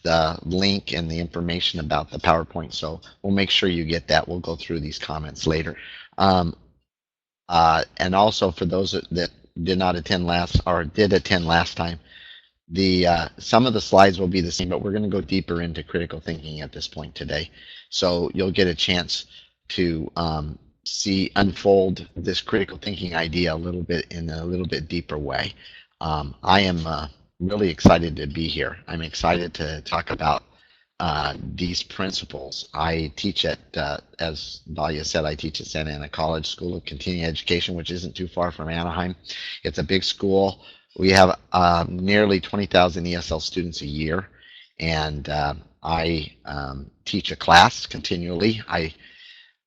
the link and the information about the PowerPoint. So we'll make sure you get that. We'll go through these comments later. Um, and also for those that did not attend last or did attend last time, the some of the slides will be the same, but we're going to go deeper into critical thinking at this point today. So you'll get a chance to see unfold this critical thinking idea a little bit in a little bit deeper way. I am really excited to be here. I'm excited to talk about these principles. I teach at, as Dahlia said, I teach at Santa Ana College School of Continuing Education, which isn't too far from Anaheim. It's a big school. We have nearly 20,000 ESL students a year, and I teach a class continually.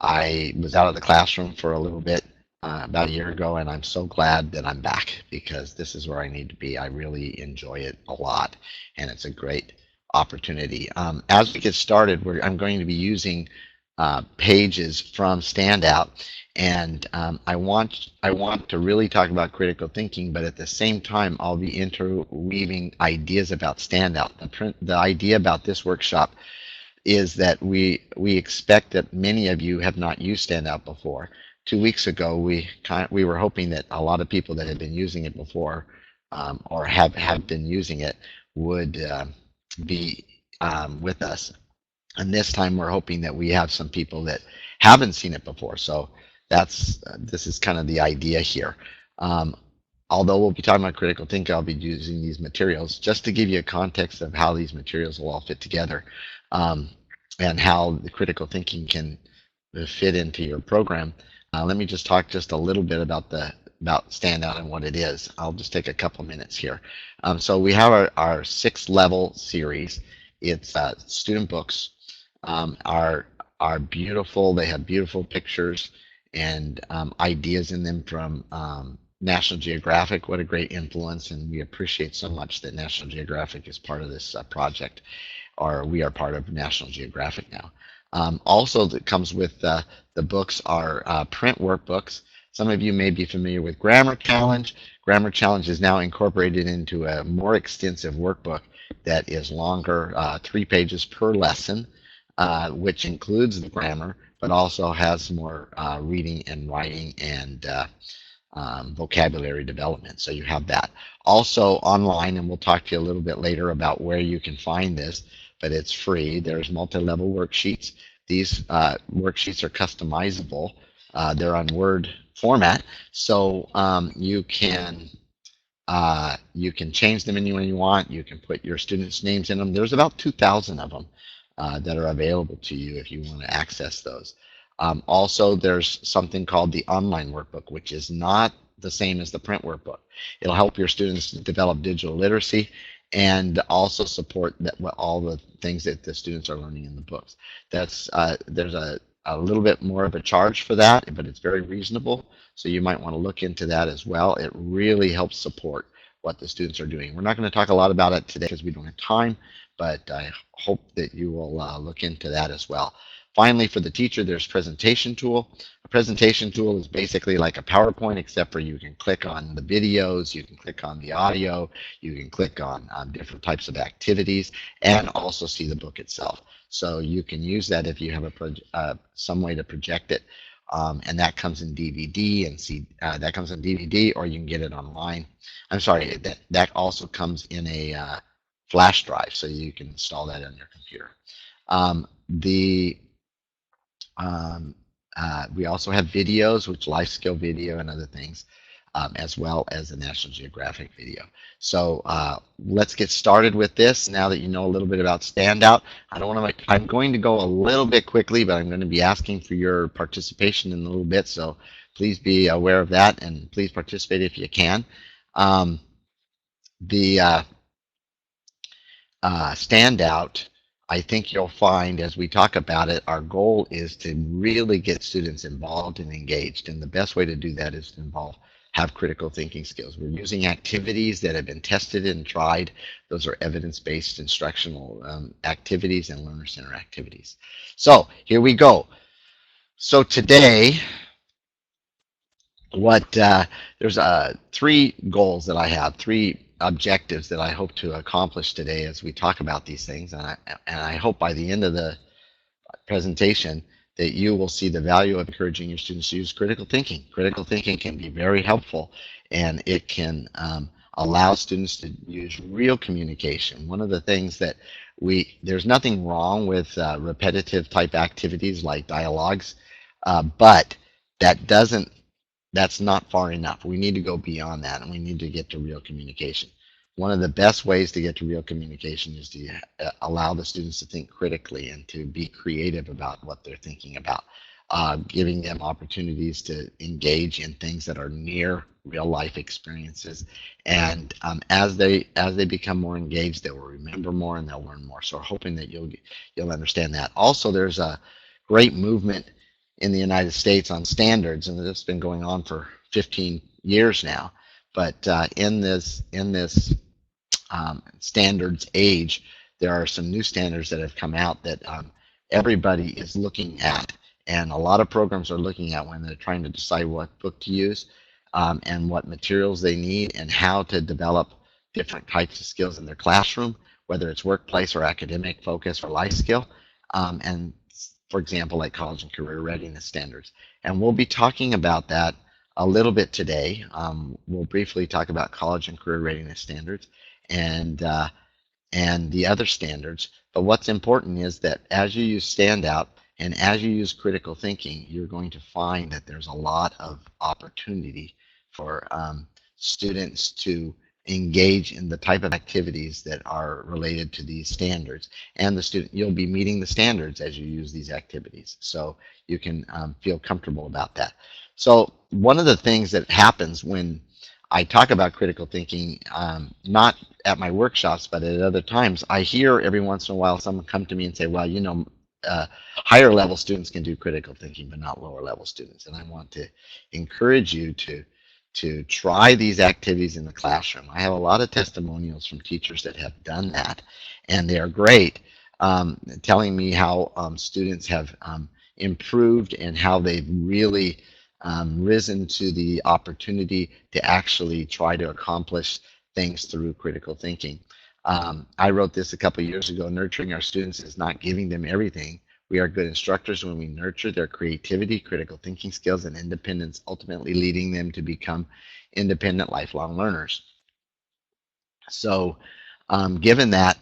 I was out of the classroom for a little bit about a year ago, and I'm so glad that I'm back because this is where I need to be. I really enjoy it a lot, and it's a great opportunity. As we get started, I'm going to be using pages from Standout, and I want to really talk about critical thinking, but at the same time, I'll be interweaving ideas about Standout. The idea about this workshop is that we expect that many of you have not used Standout before. 2 weeks ago, we were hoping that a lot of people that had been using it before or have been using it would be with us. And this time we're hoping that we have some people that haven't seen it before. So this is kind of the idea here. Although we'll be talking about critical thinking, I'll be using these materials just to give you a context of how these materials will all fit together and how the critical thinking can fit into your program. Let me just talk just a little bit about Standout and what it is. I'll just take a couple minutes here. So we have our 6-level series. It's student books are beautiful. They have beautiful pictures and ideas in them from National Geographic. What a great influence, and we appreciate so much that National Geographic is part of this project, or we are part of National Geographic now. Also, that comes with the books are print workbooks. Some of you may be familiar with Grammar Challenge. Grammar Challenge is now incorporated into a more extensive workbook that is longer, 3 pages per lesson, which includes the grammar, but also has more reading and writing and vocabulary development. So you have that. Also online, and we'll talk to you a little bit later about where you can find this, but it's free. There's multi-level worksheets. These worksheets are customizable. They're on Word format, so you can change them any way you want. You can put your students' names in them. There's about 2,000 of them that are available to you if you want to access those. Also, there's something called the online workbook, which is not the same as the print workbook. It'll help your students develop digital literacy and also support all the things that the students are learning in the books. There's a little bit more of a charge for that, but it's very reasonable. So you might want to look into that as well. It really helps support what the students are doing. We're not going to talk a lot about it today because we don't have time, but I hope that you will look into that as well. Finally, for the teacher, there's presentation tool. A presentation tool is basically like a PowerPoint, except for you can click on the videos, you can click on the audio, you can click on different types of activities, and also see the book itself. So you can use that if you have some way to project it, and that comes in DVD and that comes in DVD, or you can get it online. I'm sorry, that also comes in a flash drive, so you can install that on your computer. We also have videos, which life skill video and other things, as well as the National Geographic video. So let's get started with this. Now that you know a little bit about Standout, I'm going to go a little bit quickly, but I'm going to be asking for your participation in a little bit. So please be aware of that, and please participate if you can. The Standout, I think you'll find as we talk about it, our goal is to really get students involved and engaged. And the best way to do that is to have critical thinking skills. We're using activities that have been tested and tried. Those are evidence-based instructional activities and learner-centered activities. So here we go. So today, there's 3 goals that I have, 3 objectives that I hope to accomplish today as we talk about these things, and I hope by the end of the presentation that you will see the value of encouraging your students to use critical thinking. Critical thinking can be very helpful, and it can allow students to use real communication. One of the things that there's nothing wrong with repetitive type activities like dialogues, but that's not far enough. We need to go beyond that, and we need to get to real communication. One of the best ways to get to real communication is to allow the students to think critically and to be creative about what they're thinking about, giving them opportunities to engage in things that are near real life experiences. And as they become more engaged, they will remember more and they'll learn more. So we're hoping that you'll understand that. Also, there's a great movement in the United States on standards, and it's been going on for 15 years now. But in this standards age, there are some new standards that have come out that everybody is looking at, and a lot of programs are looking at when they're trying to decide what book to use and what materials they need and how to develop different types of skills in their classroom, whether it's workplace or academic focus or life skill, and for example, like college and career readiness standards. And we'll be talking about that a little bit today. We'll briefly talk about college and career readiness standards and the other standards. But what's important is that as you use standout and as you use critical thinking, you're going to find that there's a lot of opportunity for students to engage in the type of activities that are related to these standards, and you'll be meeting the standards as you use these activities, so you can feel comfortable about that. So one of the things that happens when I talk about critical thinking, not at my workshops but at other times, I hear every once in a while someone come to me and say, well, you know, higher level students can do critical thinking but not lower level students. And I want to encourage you to try these activities in the classroom. I have a lot of testimonials from teachers that have done that, and they are great, telling me how students have improved and how they've really risen to the opportunity to actually try to accomplish things through critical thinking. I wrote this a couple of years ago: nurturing our students is not giving them everything. We are good instructors when we nurture their creativity, critical thinking skills, and independence, ultimately leading them to become independent, lifelong learners. So, given that,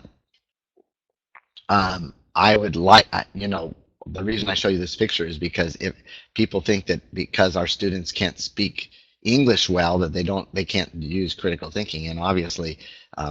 I would like, the reason I show you this picture is because if people think that because our students can't speak English well, that they can't use critical thinking, and obviously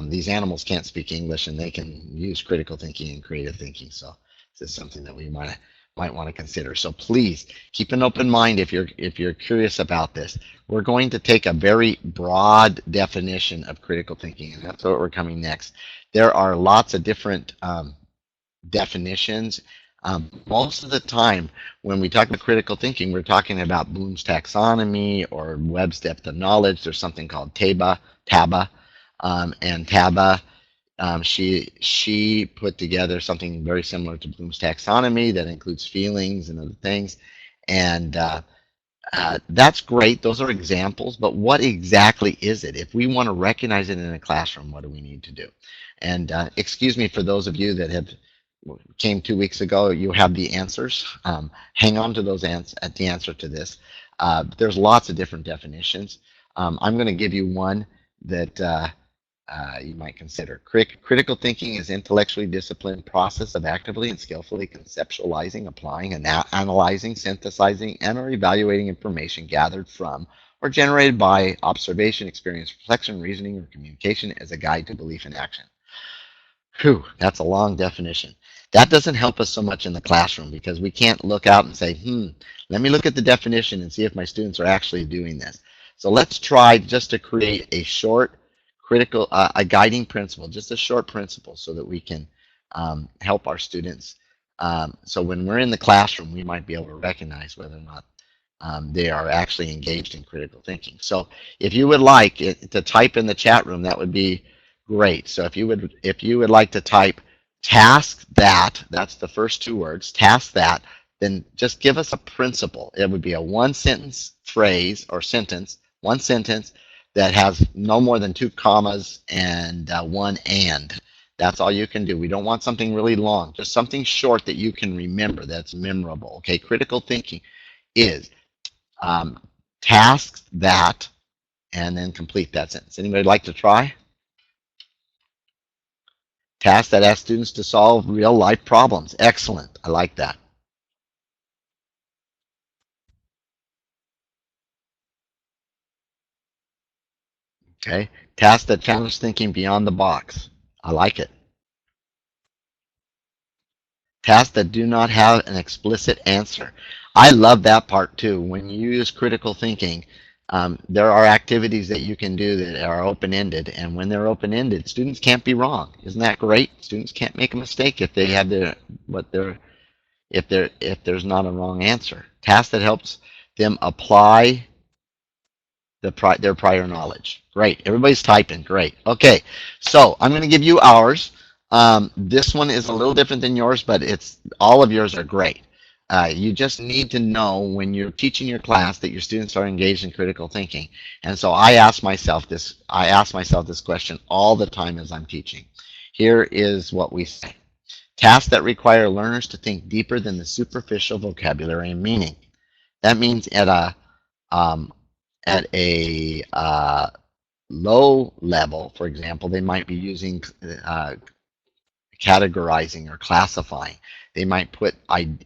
these animals can't speak English and they can use critical thinking and creative thinking. So this is something that we might want to consider. So please keep an open mind if you're curious about this. We're going to take a very broad definition of critical thinking, and that's what we're coming next. There are lots of different definitions. Most of the time when we talk about critical thinking, we're talking about Bloom's taxonomy or Webb's depth of knowledge. There's something called TABA, and TABA, she put together something very similar to Bloom's taxonomy that includes feelings and other things, and that's great. Those are examples, but what exactly is it? If we want to recognize it in a classroom, what do we need to do? And excuse me for those of you that came 2 weeks ago, you have the answers. Hang on to those at the answer to this. There's lots of different definitions. I'm going to give you one that you might consider. Critical thinking is intellectually disciplined process of actively and skillfully conceptualizing, applying, and analyzing, synthesizing, and or evaluating information gathered from or generated by observation, experience, reflection, reasoning, or communication as a guide to belief and action. Whew, that's a long definition. That doesn't help us so much in the classroom because we can't look out and say, let me look at the definition and see if my students are actually doing this. So let's try just to create a short a guiding principle, just a short principle, so that we can help our students. So when we're in the classroom, we might be able to recognize whether or not they are actually engaged in critical thinking. So if you would like to type in the chat room, that would be great. So if you would like to type task that's the first two words, task that, then just give us a principle. It would be a one sentence phrase or sentence, one sentence that has no more than 2 commas and one and. That's all you can do. We don't want something really long, just something short that you can remember, that's memorable. Okay, critical thinking is tasks that, and then complete that sentence. Anybody like to try? Tasks that ask students to solve real life problems. Excellent. I like that. Okay. Tasks that challenge thinking beyond the box. I like it. Tasks that do not have an explicit answer. I love that part too. When you use critical thinking, there are activities that you can do that are open-ended, and when they're open-ended, students can't be wrong. Isn't that great? Students can't make a mistake if they have if there's not a wrong answer. Task that helps them apply their prior knowledge. Great. Everybody's typing. Great. Okay. So I'm going to give you ours. This one is a little different than yours, but all of yours are great. You just need to know when you're teaching your class that your students are engaged in critical thinking. And so I ask myself this question all the time as I'm teaching. Here is what we say. Tasks that require learners to think deeper than the superficial vocabulary and meaning. That means at a low level, for example, they might be using categorizing or classifying. They might put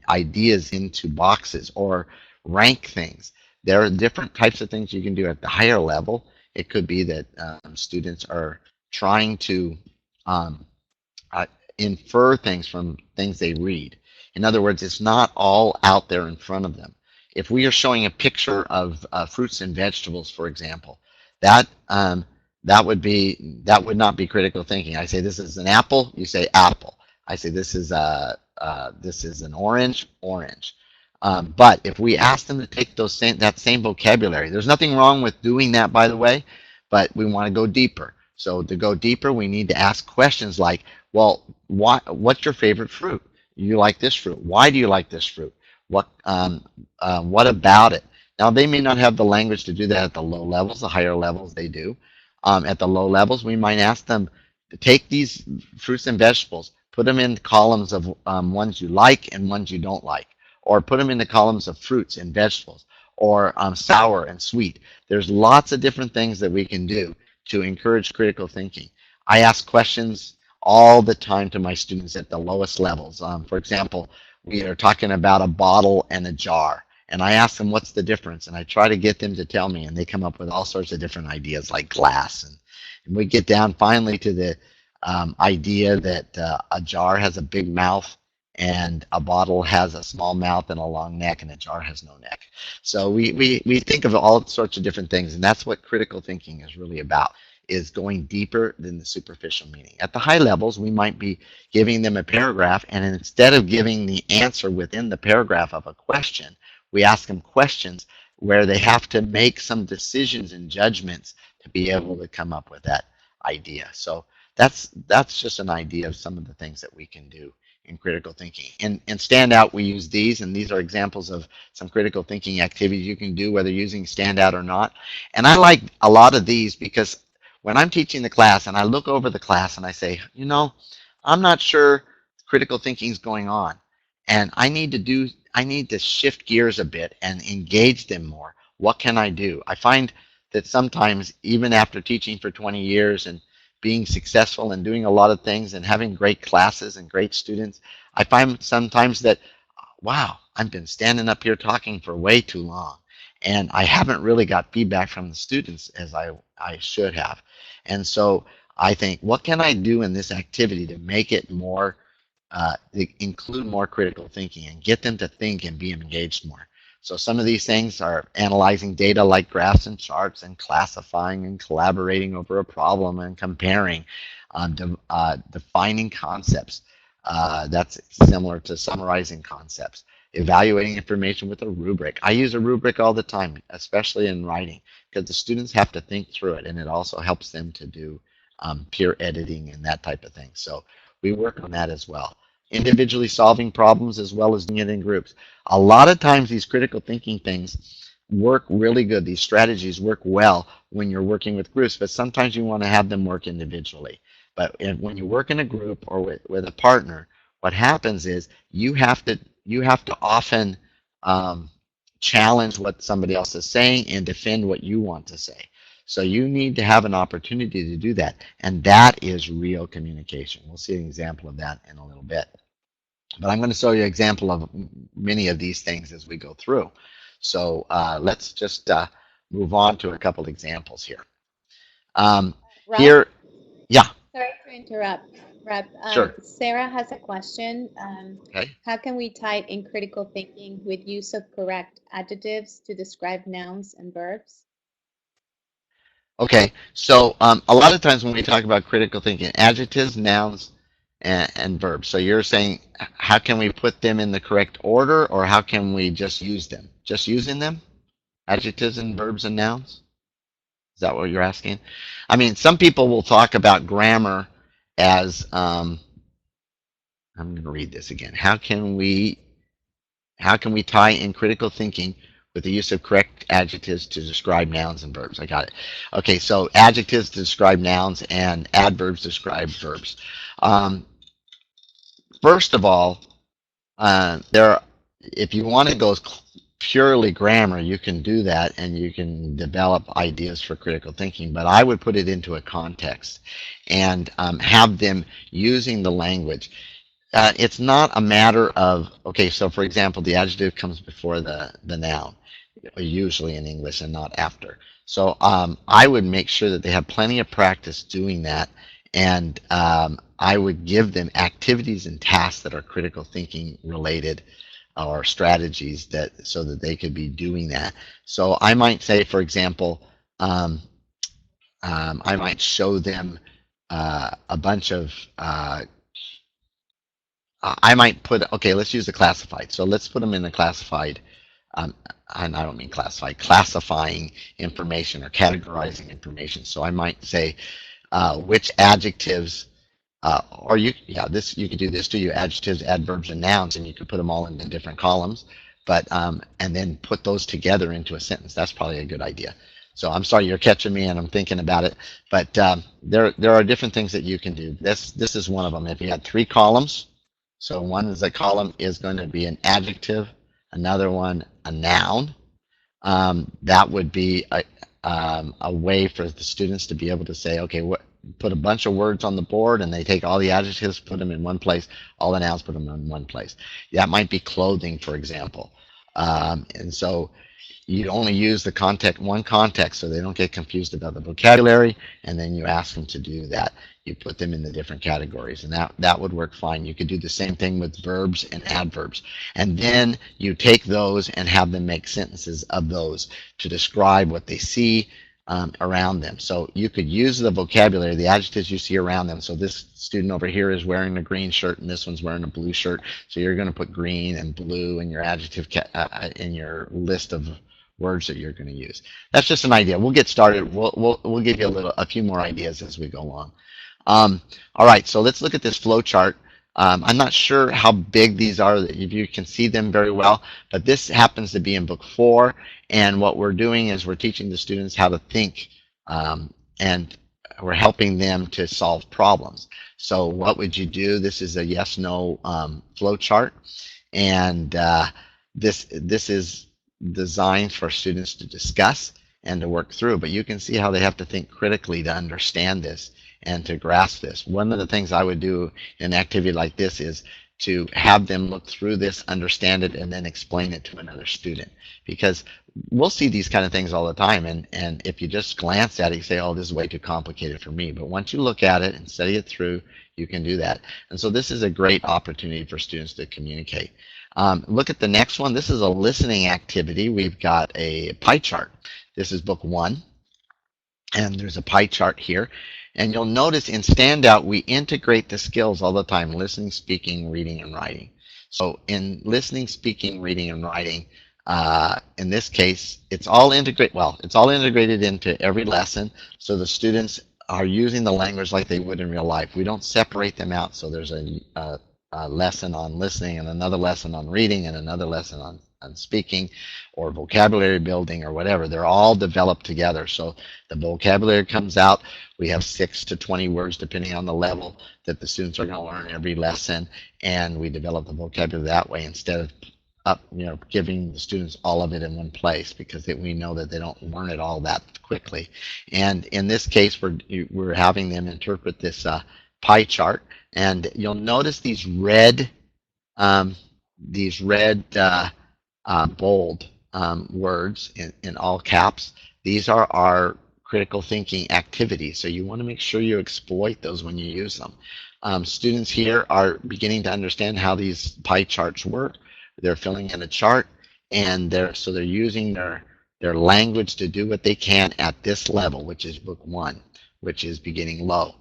ideas into boxes or rank things. There are different types of things you can do at the higher level. It could be that students are trying to infer things from things they read. In other words, it's not all out there in front of them. If we are showing a picture of fruits and vegetables, for example, that would not be critical thinking. I say this is an apple, you say apple. I say this is an orange, orange. But if we ask them to take that same vocabulary, there's nothing wrong with doing that, by the way, but we want to go deeper. So to go deeper, we need to ask questions like, well, what's your favorite fruit? You like this fruit. Why do you like this fruit? What about it? Now, they may not have the language to do that at the low levels. The higher levels, they do. At the low levels, we might ask them to take these fruits and vegetables, put them in columns of ones you like and ones you don't like, or put them in the columns of fruits and vegetables, or sour and sweet. There's lots of different things that we can do to encourage critical thinking. I ask questions all the time to my students at the lowest levels. For example, we are talking about a bottle and a jar, and I ask them what's the difference, and I try to get them to tell me, and they come up with all sorts of different ideas like glass, and we get down finally to the idea that a jar has a big mouth and a bottle has a small mouth and a long neck, and a jar has no neck. So we think of all sorts of different things, and that's what critical thinking is really about, is going deeper than the superficial meaning. At the high levels, we might be giving them a paragraph, and instead of giving the answer within the paragraph of a question, we ask them questions where they have to make some decisions and judgments to be able to come up with that idea. So that's just an idea of some of the things that we can do in critical thinking. In Standout, we use these, and these are examples of some critical thinking activities you can do, whether using Standout or not. And I like a lot of these because when I'm teaching the class and I look over the class and I say, you know, I'm not sure critical thinking is going on, and I need to shift gears a bit and engage them more. What can I do? I find that sometimes, even after teaching for 20 years and being successful and doing a lot of things and having great classes and great students, I find sometimes that, wow, I've been standing up here talking for way too long, and I haven't really got feedback from the students as I should have. And so I think, what can I do in this activity to make it more, include more critical thinking and get them to think and be engaged more? So some of these things are analyzing data like graphs and charts, and classifying and collaborating over a problem, and comparing, defining concepts. That's similar to summarizing concepts. Evaluating information with a rubric. I use a rubric all the time, especially in writing, because the students have to think through it, and it also helps them to do peer editing and that type of thing. So we work on that as well. Individually solving problems as well as doing it in groups. A lot of times these critical thinking things, work really good. These strategies work well when you're working with groups, but sometimes you want to have them work individually. But when you work in a group or with a partner, what happens is you have to often challenge what somebody else is saying and defend what you want to say. So you need to have an opportunity to do that, and that is real communication. We'll see an example of that in a little bit. But I'm going to show you an example of many of these things as we go through. So let's just move on to a couple examples here. Rob, Here, yeah, sorry to interrupt, Rob. sure. Sarah has a question. Okay. How can we tie in critical thinking with use of correct adjectives to describe nouns and verbs? Okay. So a lot of times when we talk about critical thinking, adjectives, nouns, and verbs. So you're saying how can we put them in the correct order, or how can we just use them? Just using them? Adjectives and verbs and nouns? Is that what you're asking? I mean, some people will talk about grammar as I'm going to read this again. How can we tie in critical thinking with the use of correct adjectives to describe nouns and verbs? I got it. Okay, so adjectives to describe nouns and adverbs describe verbs. First of all, if you want to go purely grammar, you can do that and you can develop ideas for critical thinking, but I would put it into a context and have them using the language. It's not a matter of, okay, so for example, the adjective comes before the noun, usually in English, and not after. So I would make sure that they have plenty of practice doing that, and I would give them activities and tasks that are critical thinking related, or strategies that so that they could be doing that. So I might say, for example, I might show them a bunch of I might put, okay, let's use the classified. So let's put them in the classified, and I don't mean classified, classifying information or categorizing information. So I might say which adjectives, or you could do this too. You adjectives, adverbs, and nouns, and you could put them all into different columns, but and then put those together into a sentence. That's probably a good idea. So I'm sorry, you're catching me, and I'm thinking about it. But there are different things that you can do. This is one of them. If you had 3 columns. So one is a column is going to be an adjective, another one a noun. That would be a way for the students to be able to say, okay, put a bunch of words on the board, and they take all the adjectives, put them in one place, all the nouns, put them in one place. That might be clothing, for example. And so you only use the one context, so they don't get confused about the vocabulary, and then you ask them to do that. You put them in the different categories, and that would work fine. You could do the same thing with verbs and adverbs, and then you take those and have them make sentences of those to describe what they see around them. So you could use the vocabulary, the adjectives you see around them. So this student over here is wearing a green shirt, and this one's wearing a blue shirt. So you're going to put green and blue in your adjective in your list of words that you're going to use. That's just an idea. We'll get started. We'll give you a few more ideas as we go along. All right, so let's look at this flow chart. I'm not sure how big these are, if you can see them very well, but this happens to be in book 4, and what we're doing is we're teaching the students how to think, and we're helping them to solve problems. So what would you do? This is a yes-no flow chart, and this is designed for students to discuss and to work through, but you can see how they have to think critically to understand this and to grasp this. One of the things I would do in an activity like this is to have them look through this, understand it, and then explain it to another student. Because we'll see these kind of things all the time, and if you just glance at it, you say, oh, this is way too complicated for me. But once you look at it and study it through, you can do that. And so this is a great opportunity for students to communicate. Look at the next one. This is a listening activity. We've got a pie chart. This is book 1, and there's a pie chart here. And you'll notice in Standout, we integrate the skills all the time: listening, speaking, reading, and writing. So in listening, speaking, reading, and writing, in this case, it's all integrated into every lesson, so the students are using the language like they would in real life. We don't separate them out, so there's a lesson on listening and another lesson on reading and another lesson on speaking or vocabulary building or whatever. They're all developed together. So the vocabulary comes out. We have 6 to 20 words depending on the level that the students are going to learn every lesson, and we develop the vocabulary that way instead of giving the students all of it in one place, because we know that they don't learn it all that quickly. And in this case, we're having them interpret this pie chart, and you'll notice these red bold words in all caps. These are our critical thinking activities, so you want to make sure you exploit those when you use them. Students here are beginning to understand how these pie charts work. They're filling in a chart, and they're using their language to do what they can at this level, which is book 1, which is beginning low.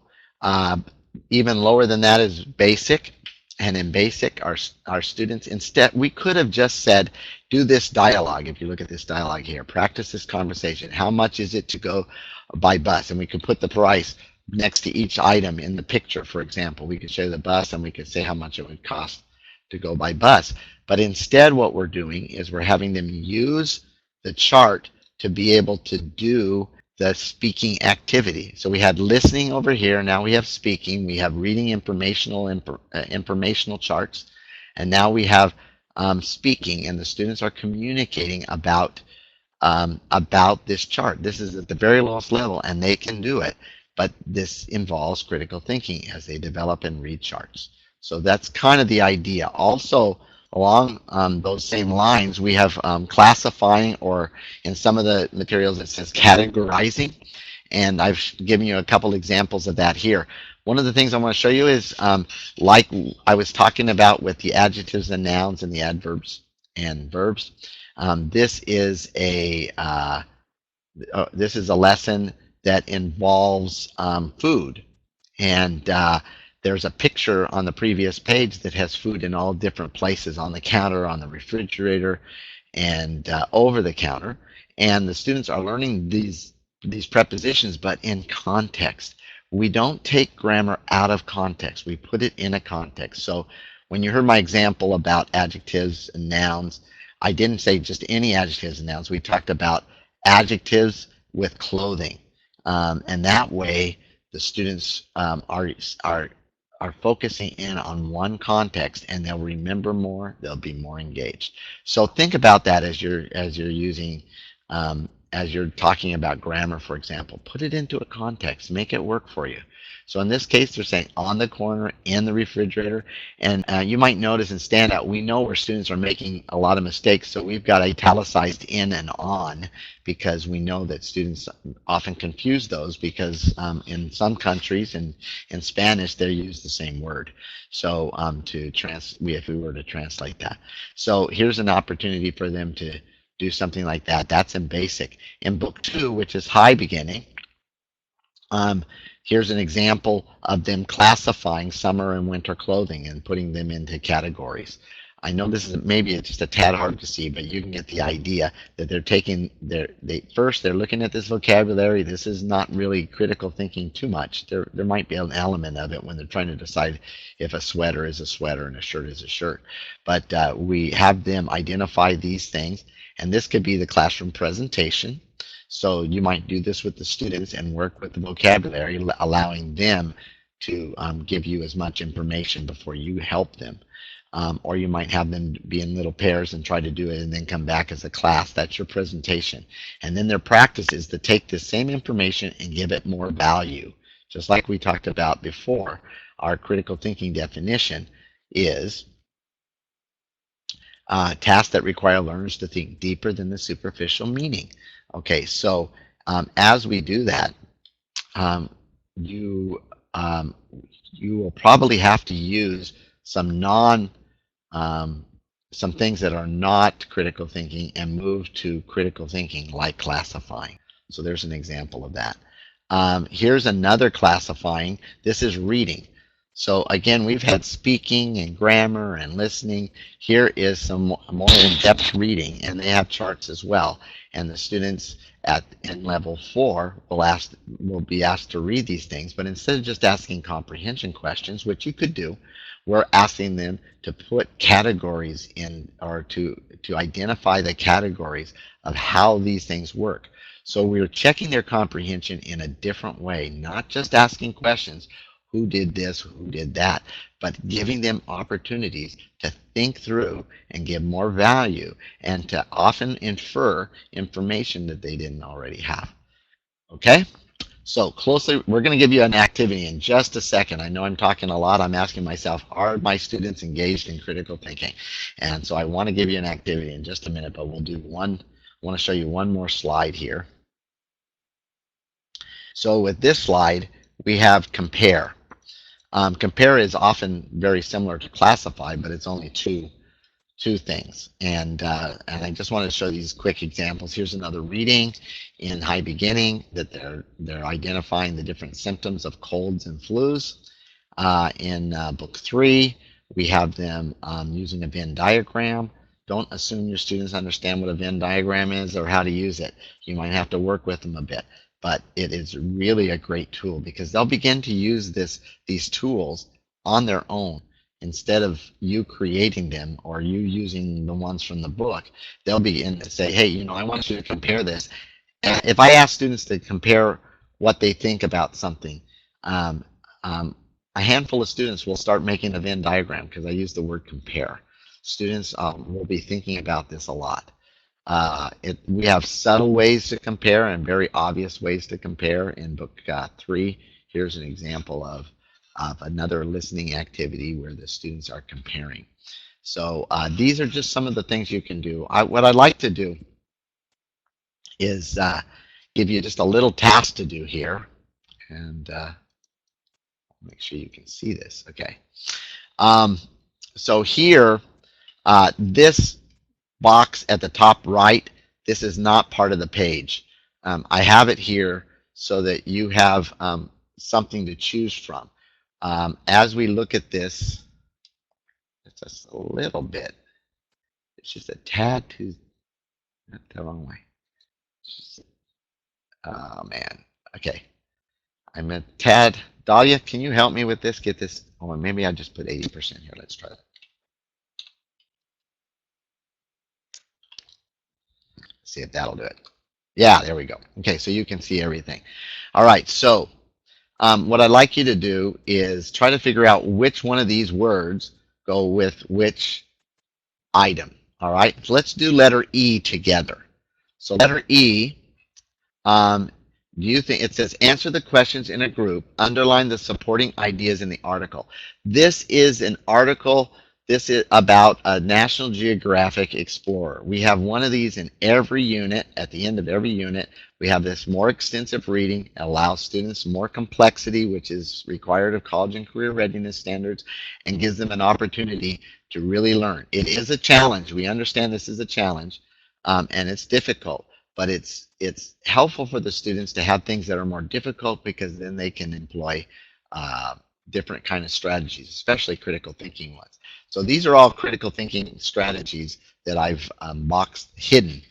Even lower than that is basic, and in basic, our students, instead, we could have just said, do this dialogue. If you look at this dialogue here, practice this conversation. How much is it to go by bus? And we could put the price next to each item in the picture, for example. We could show the bus, and we could say how much it would cost to go by bus. But instead, what we're doing is we're having them use the chart to be able to do the speaking activity. So we had listening over here. Now we have speaking. We have reading informational charts. And now we have speaking, and the students are communicating about this chart. This is at the very lowest level, and they can do it. But this involves critical thinking as they develop and read charts. So that's kind of the idea. Also, along those same lines, we have classifying, or in some of the materials it says categorizing, and I've given you a couple examples of that here. One of the things I want to show you is, like I was talking about with the adjectives and nouns and the adverbs and verbs, this is a lesson that involves food, and there's a picture on the previous page that has food in all different places, on the counter, on the refrigerator, and over the counter. And the students are learning these prepositions, but in context. We don't take grammar out of context. We put it in a context. So when you heard my example about adjectives and nouns, I didn't say just any adjectives and nouns. We talked about adjectives with clothing. And that way, the students are focusing in on one context, and they'll remember more. They'll be more engaged. So think about that as you're using as you're talking about grammar, for example. Put it into a context. Make it work for you. So in this case, they're saying on the corner, in the refrigerator, and you might notice in standout, we know where students are making a lot of mistakes, so we've got italicized in and on, because we know that students often confuse those, because in some countries, and in Spanish, they use the same word. So if we were to translate that. So here's an opportunity for them to do something like that. That's in basic. In book 2, which is high beginning, here's an example of them classifying summer and winter clothing and putting them into categories. I know this is maybe just a tad hard to see, but you can get the idea that they're taking first they're looking at this vocabulary. This is not really critical thinking too much. There might be an element of it when they're trying to decide if a sweater is a sweater and a shirt is a shirt. But we have them identify these things, and this could be the classroom presentation. So you might do this with the students and work with the vocabulary, allowing them to give you as much information before you help them. Or you might have them be in little pairs and try to do it and then come back as a class. That's your presentation. And then their practice is to take the same information and give it more value. Just like we talked about before, our critical thinking definition is tasks that require learners to think deeper than the superficial meaning. Okay, so as we do that, you will probably have to use some some things that are not critical thinking and move to critical thinking, like classifying. So there's an example of that. Here's another classifying. This is reading. So again, we've had speaking and grammar and listening. Here is some more in-depth reading, and they have charts as well. And the students in level 4 will be asked to read these things, but instead of just asking comprehension questions, which you could do, we're asking them to put categories in, or to identify the categories of how these things work. So we're checking their comprehension in a different way, not just asking questions, who did this, who did that, but giving them opportunities to think through and give more value and to often infer information that they didn't already have. Okay? So closely, we're going to give you an activity in just a second. I know I'm talking a lot. I'm asking myself, are my students engaged in critical thinking? And so I want to give you an activity in just a minute, but we'll do one. I want to show you one more slide here. So with this slide, we have compare. Compare is often very similar to classify, but it's only two things. And I just want to show these quick examples. Here's another reading in high beginning that they're identifying the different symptoms of colds and flus. In book 3, we have them using a Venn diagram. Don't assume your students understand what a Venn diagram is or how to use it. You might have to work with them a bit, but it is really a great tool because they'll begin to use these tools on their own. Instead of you creating them or you using the ones from the book, they'll begin to say, hey, I want you to compare this. And if I ask students to compare what they think about something, a handful of students will start making a Venn diagram because I use the word compare. Students will be thinking about this a lot. We have subtle ways to compare and very obvious ways to compare in book 3. Here's an example of another listening activity where the students are comparing. So these are just some of the things you can do. What I'd like to do is give you just a little task to do here. And make sure you can see this. Okay. So here, this box at the top right, this is not part of the page. I have it here so that you have something to choose from. As we look at this, it's just a little bit. It's just a tad too, not the wrong way. Oh man. Okay. I'm a tad. Dahlia, can you help me with this? Get this. Oh, maybe I just put 80% here. Let's try that. See if that'll do it. Yeah, there we go. Okay, so you can see everything. All right, so what I'd like you to do is try to figure out which one of these words go with which item. All right, so let's do letter E together. So letter E, do you think it says answer the questions in a group, underline the supporting ideas in the article. This is an article. This is about a National Geographic explorer. We have one of these in every unit. At the end of every unit, we have this more extensive reading. It allows students more complexity, which is required of college and career readiness standards, and gives them an opportunity to really learn. It is a challenge. We understand this is a challenge, and it's difficult, but it's helpful for the students to have things that are more difficult because then they can employ different kind of strategies, especially critical thinking ones. So these are all critical thinking strategies that I've hidden.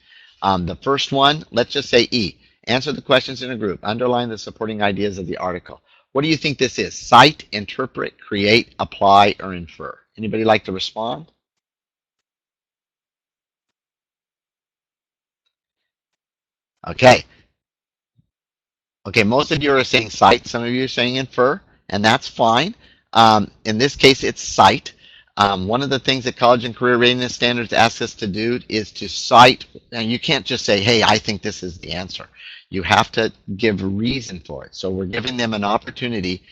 The first one, let's just say E. Answer the questions in a group. Underline the supporting ideas of the article. What do you think this is? Cite, interpret, create, apply, or infer? Anybody like to respond? Okay. Okay, most of you are saying cite. Some of you are saying infer, and that's fine. In this case, it's cite. One of the things that College and Career Readiness Standards asks us to do is to cite, and you can't just say, hey, I think this is the answer. You have to give a reason for it. So we're giving them an opportunity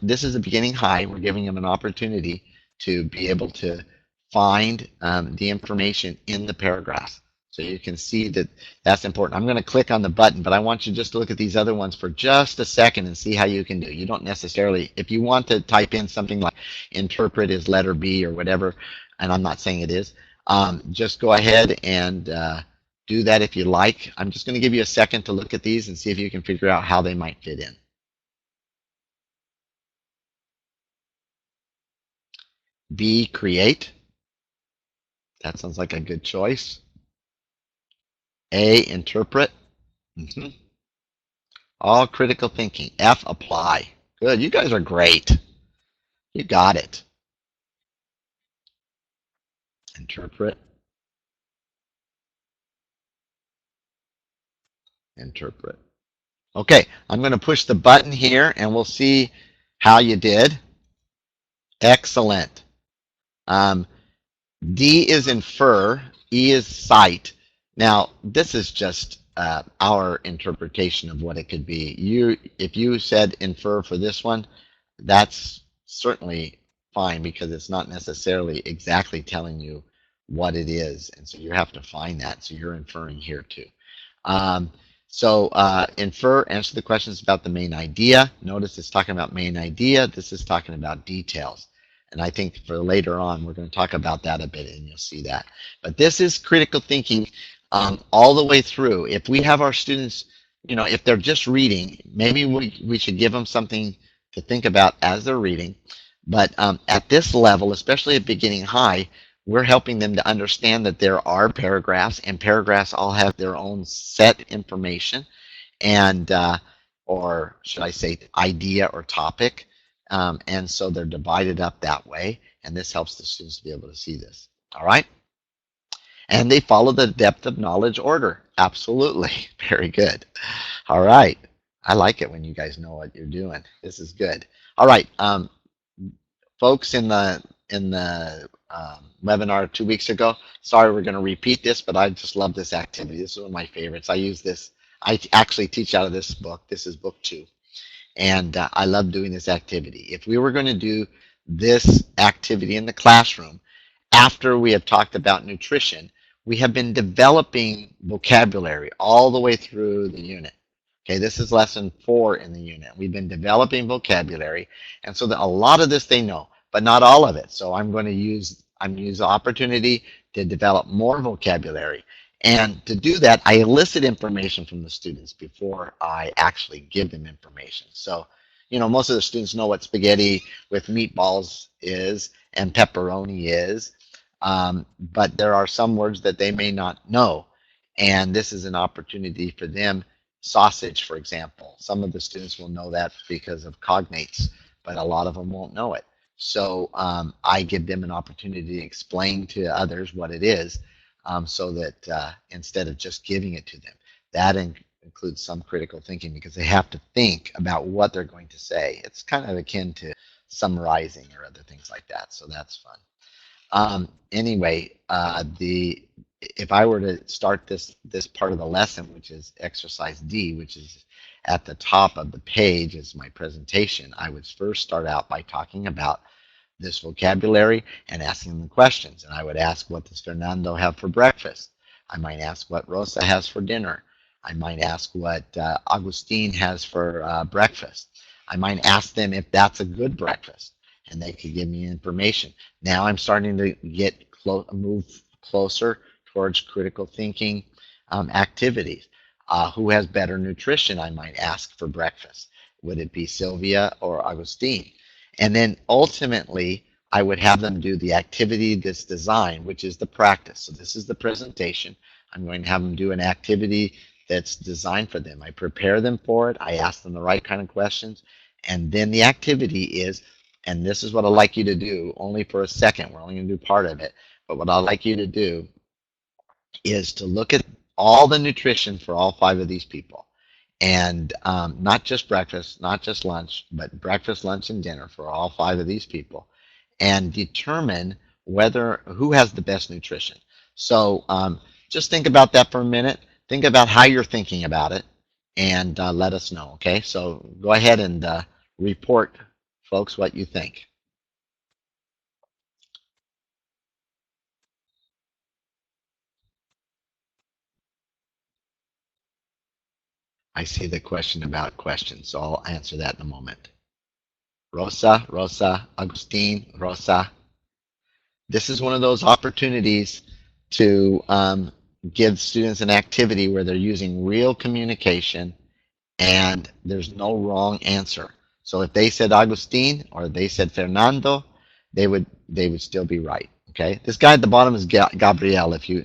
this is a beginning high, we're giving them an opportunity to be able to find the information in the paragraph. So you can see that that's important. I'm going to click on the button, but I want you just to look at these other ones for just a second and see how you can do. You don't necessarily, if you want to type in something like interpret is letter B or whatever, and I'm not saying it is, just go ahead and do that if you like. I'm just going to give you a second to look at these and see if you can figure out how they might fit in. B, create. That sounds like a good choice. A, interpret. All critical thinking. F, apply. Good. You guys are great. You got it. Interpret. Interpret. Okay, I'm going to push the button here and we'll see how you did. Excellent. Um, D is infer, E is cite. Now, this is just our interpretation of what it could be. If you said infer for this one, that's certainly fine because it's not necessarily exactly telling you what it is, and so you have to find that. So you're inferring here too. Um, infer, answer the questions about the main idea. Notice it's talking about main idea. This is talking about details. And I think for later on, we're going to talk about that a bit, and you'll see that. But this is critical thinking all the way through. If we have our students, if they're just reading, maybe we should give them something to think about as they're reading. But at this level, especially at beginning high, we're helping them to understand that there are paragraphs, and paragraphs all have their own set information, and or should I say idea or topic. And so they're divided up that way, and this helps the students to be able to see this. All right? And they follow the depth of knowledge order. Absolutely. Very good. All right. I like it when you guys know what you're doing. This is good. All right. Folks in the webinar 2 weeks ago, sorry we're going to repeat this, but I just love this activity. This is one of my favorites. I use this. I actually teach out of this book. This is book 2. And I love doing this activity. If we were going to do this activity in the classroom, after we have talked about nutrition, we have been developing vocabulary all the way through the unit. Okay, this is lesson 4 in the unit. We've been developing vocabulary, and so that a lot of this they know, but not all of it. So I'm going to use the opportunity to develop more vocabulary. And to do that, I elicit information from the students before I actually give them information. So, most of the students know what spaghetti with meatballs is and pepperoni is, but there are some words that they may not know. And this is an opportunity for them. Sausage, for example. Some of the students will know that because of cognates, but a lot of them won't know it. So I give them an opportunity to explain to others what it is, so that instead of just giving it to them. That includes some critical thinking because they have to think about what they're going to say. It's kind of akin to summarizing or other things like that, so that's fun. Anyway, if I were to start this part of the lesson, which is exercise D, which is at the top of the page as my presentation, I would first start out by talking about this vocabulary and asking them questions. And I would ask, what does Fernando have for breakfast? I might ask what Rosa has for dinner. I might ask what Agustin has for breakfast. I might ask them if that's a good breakfast, and they could give me information. Now I'm starting to move closer towards critical thinking activities. Who has better nutrition, I might ask, for breakfast? Would it be Sylvia or Agustin? And then ultimately, I would have them do the activity that's designed, which is the practice. So this is the presentation. I'm going to have them do an activity that's designed for them. I prepare them for it. I ask them the right kind of questions. And then the activity is, and this is what I'd like you to do, only for a second. We're only going to do part of it. But what I'd like you to do is to look at all the nutrition for all 5 of these people. And not just breakfast, not just lunch, but breakfast, lunch, and dinner for all 5 of these people, and determine who has the best nutrition. So just think about that for a minute. Think about how you're thinking about it, and let us know, okay? So go ahead and report, folks, what you think. I see the question about questions, so I'll answer that in a moment. Rosa, Agustin, Rosa. This is one of those opportunities to give students an activity where they're using real communication and there's no wrong answer. So if they said Agustin or they said Fernando, they would still be right. Okay. This guy at the bottom is Gabriel. If you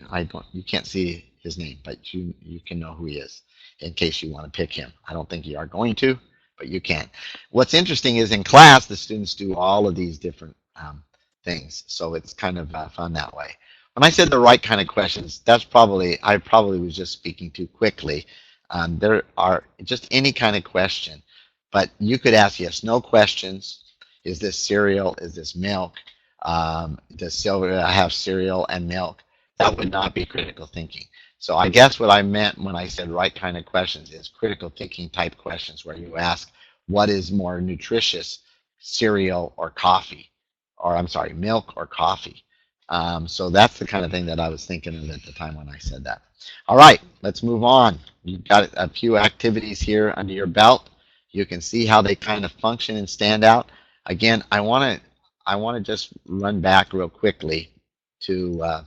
can't see his name, but you can know who he is in case you want to pick him. I don't think you are going to, but you can. What's interesting is in class the students do all of these different things, so it's kind of fun that way. When I said the right kind of questions, that's probably, I probably was just speaking too quickly. There are just any kind of question, but you could ask yes, no questions. Is this cereal? Is this milk? Does Sylvia have cereal and milk? That would not be critical thinking. So I guess what I meant when I said right kind of questions is critical thinking type questions where you ask what is more nutritious, cereal or coffee? Or I'm sorry, milk or coffee? So that's the kind of thing that I was thinking of at the time when I said that. All right, let's move on. You've got a few activities here under your belt. You can see how they kind of function and stand out. Again, I want to just run back real quickly to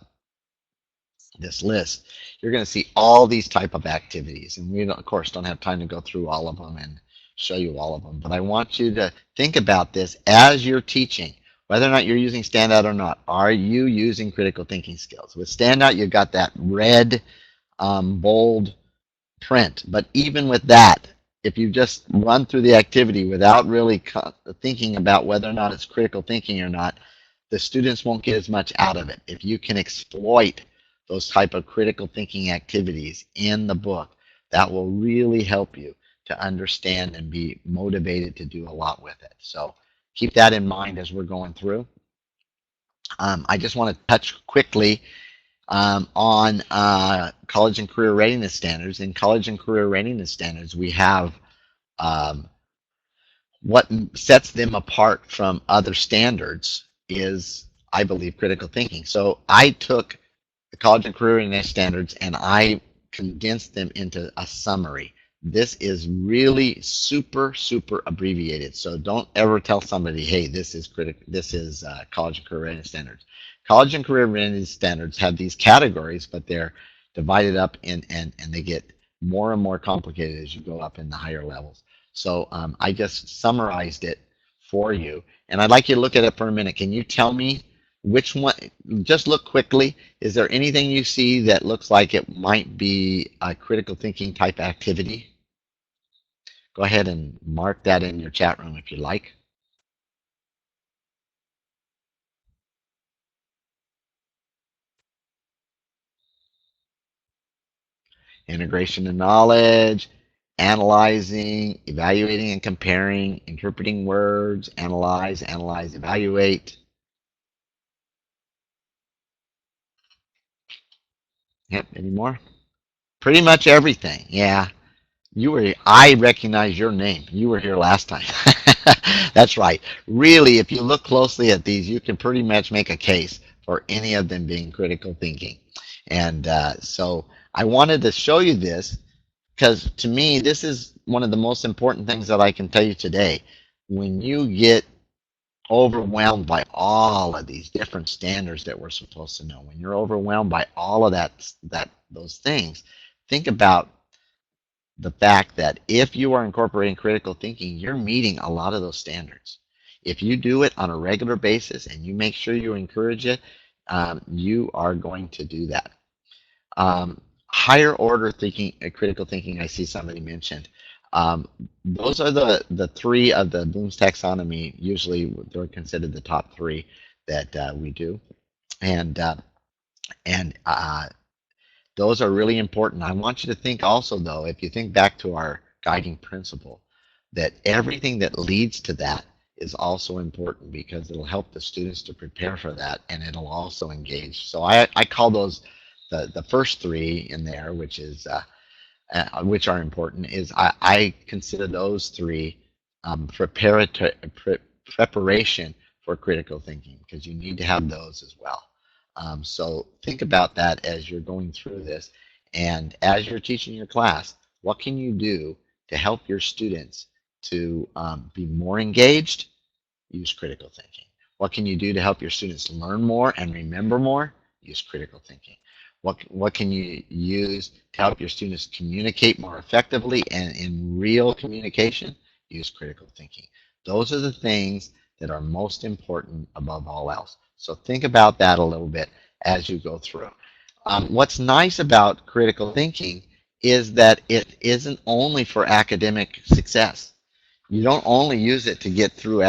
this list. You're going to see all these type of activities, and we, of course, don't have time to go through all of them and show you all of them, but I want you to think about this as you're teaching, whether or not you're using standout or not. Are you using critical thinking skills? With standout, you've got that red, bold print, but even with that, if you just run through the activity without really thinking about whether or not it's critical thinking or not, the students won't get as much out of it. If you can exploit those type of critical thinking activities in the book, that will really help you to understand and be motivated to do a lot with it. So keep that in mind as we're going through. I just want to touch quickly on College and Career Readiness Standards. In College and Career Readiness Standards, we have what sets them apart from other standards is, I believe, critical thinking. So I took the College and Career Readiness Standards and I condensed them into a summary. This is really super, super abbreviated. So don't ever tell somebody, hey, this is College and Career Readiness Standards. College and Career Readiness Standards have these categories, but they're divided up and they get more and more complicated as you go up in the higher levels. So I just summarized it for you. And I'd like you to look at it for a minute. Can you tell me which one? Just look quickly. Is there anything you see that looks like it might be a critical thinking type activity? Go ahead and mark that in your chat room if you like. Integration of knowledge, analyzing, evaluating and comparing, interpreting words, analyze, evaluate. Yep, any more? Pretty much everything, yeah. I recognize your name. You were here last time. That's right. Really, if you look closely at these, you can pretty much make a case for any of them being critical thinking. And so I wanted to show you this because to me, this is one of the most important things that I can tell you today. When you get overwhelmed by all of these different standards that we're supposed to know, when you're overwhelmed by all of those things, think about the fact that if you are incorporating critical thinking, you're meeting a lot of those standards. If you do it on a regular basis and you make sure you encourage it, you are going to do that. Higher order thinking, critical thinking, I see somebody mentioned. Those are the three of the Bloom's taxonomy. Usually they're considered the top three that we do. And those are really important. I want you to think also, though, if you think back to our guiding principle, that everything that leads to that is also important because it'll help the students to prepare for that and it'll also engage. So I call those the first three in there, which are important, is I consider those three preparation for critical thinking because you need to have those as well. So think about that as you're going through this. And as you're teaching your class, what can you do to help your students to be more engaged? Use critical thinking. What can you do to help your students learn more and remember more? Use critical thinking. What can you use to help your students communicate more effectively and in real communication? Use critical thinking. Those are the things that are most important above all else. So think about that a little bit as you go through. What's nice about critical thinking is that it isn't only for academic success. You don't only use it to get through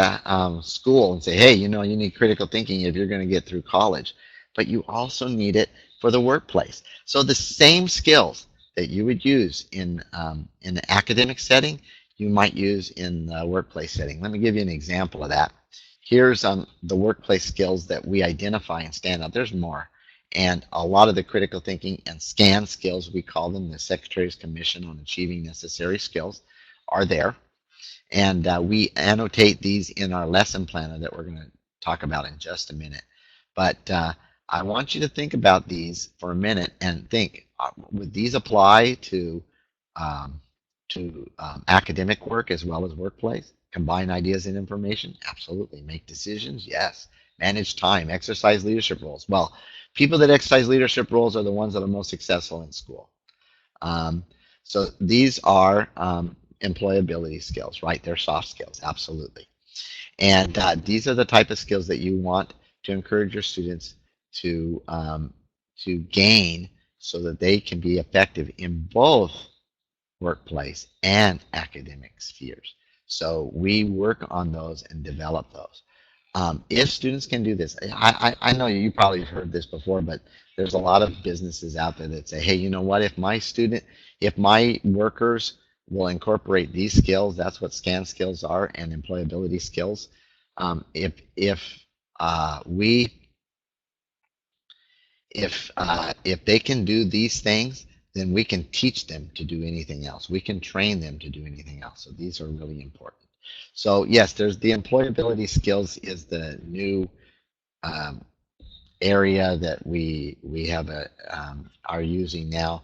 school and say, hey, you need critical thinking if you're going to get through college. but you also need it for the workplace. So the same skills that you would use in an academic setting, you might use in the workplace setting. Let me give you an example of that. Here's the workplace skills that we identify and stand out. There's more. And a lot of the critical thinking and SCAN skills, we call them, the Secretary's Commission on Achieving Necessary Skills, are there. And we annotate these in our lesson planner that we're going to talk about in just a minute. But I want you to think about these for a minute and think, would these apply to academic work as well as workplace? Combine ideas and information? Absolutely. Make decisions? Yes. Manage time, exercise leadership roles. Well, people that exercise leadership roles are the ones that are most successful in school. So these are employability skills, right? They're soft skills, absolutely. And these are the type of skills that you want to encourage your students to gain so that they can be effective in both workplace and academic spheres. So we work on those and develop those. If students can do this, I know you probably heard this before, but there's a lot of businesses out there that say, hey, you know what, if my workers will incorporate these skills, that's what SCAN skills are and employability skills. If they can do these things, then we can teach them to do anything else. We can train them to do anything else. So these are really important. So yes, there's the employability skills is the new area that we have are using now.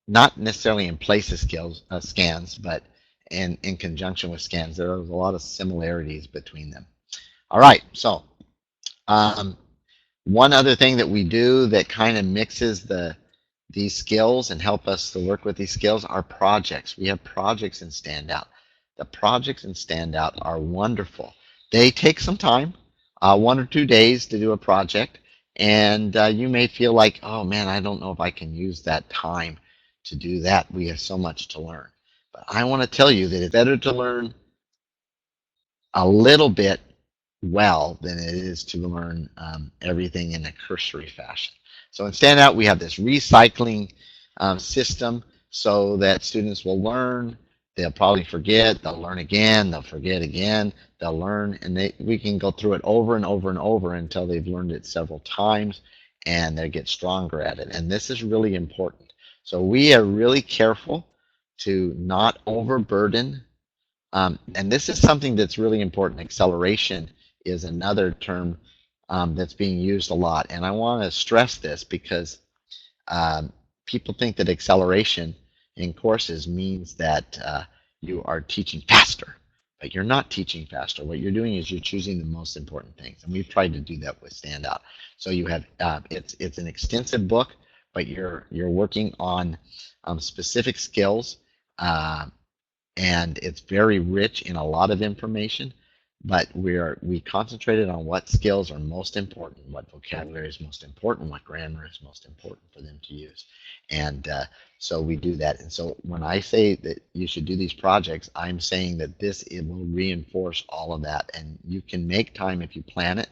Not necessarily in place of skills scans, but in conjunction with scans. There are a lot of similarities between them. All right, so one other thing that we do that kind of mixes these skills and help us to work with these skills are projects. We have projects in Standout. The projects in Standout are wonderful. They take some time, 1 or 2 days to do a project, and you may feel like, oh man, I don't know if I can use that time to do that. We have so much to learn. But I want to tell you that it's better to learn a little bit well than it is to learn everything in a cursory fashion. So in Standout, we have this recycling system so that students will learn, they'll probably forget, they'll learn again, they'll forget again, they'll learn, and we can go through it over and over and over until they've learned it several times and they get stronger at it. And this is really important. So we are really careful to not overburden. And this is something that's really important. Acceleration is another term that's being used a lot. And I want to stress this because people think that acceleration in courses means that you are teaching faster, but you're not teaching faster. What you're doing is you're choosing the most important things. And we've tried to do that with Standout. So you have, it's an extensive book, but you're working on specific skills, and it's very rich in a lot of information, but we concentrated on what skills are most important, what vocabulary is most important, what grammar is most important for them to use. And so we do that. And so when I say that you should do these projects, I'm saying that it will reinforce all of that. And you can make time if you plan it.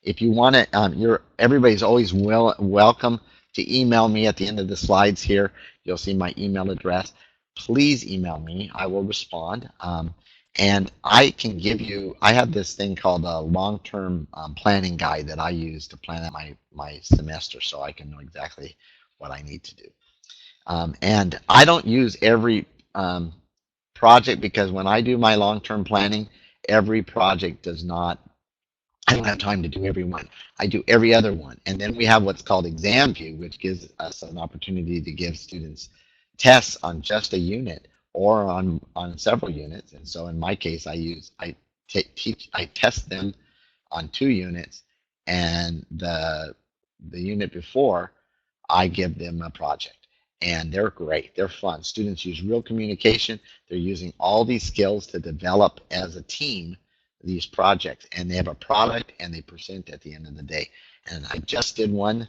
If you want to, everybody's always welcome to email me at the end of the slides here. You'll see my email address. Please email me. I will respond. And I can give you, I have this thing called a long-term planning guide that I use to plan out my semester so I can know exactly what I need to do. And I don't use every project because when I do my long-term planning, every project I don't have time to do every one. I do every other one. And then we have what's called exam view, which gives us an opportunity to give students tests on just a unit or on several units. And so in my case, I test them on 2 units, and the unit before, I give them a project. And they're great. They're fun. Students use real communication. They're using all these skills to develop as a team these projects. And they have a product and they present at the end of the day. And I just did one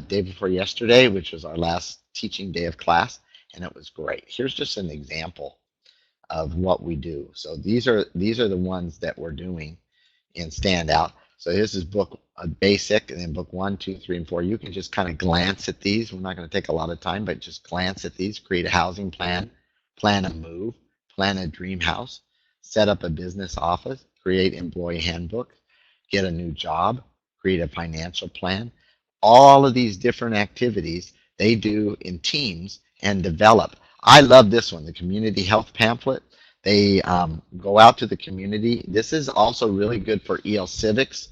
day before yesterday, which was our last teaching day of class, and it was great. Here's just an example of what we do. So these are the ones that we're doing in Standout. So this is book basic, and then book 1, 2, 3, and 4. You can just kind of glance at these. We're not going to take a lot of time, but just glance at these. Create a housing plan, plan a move, plan a dream house, set up a business office, create employee handbook, get a new job, create a financial plan. All of these different activities they do in teams and develop. I love this one, the community health pamphlet. They go out to the community. This is also really good for EL Civics.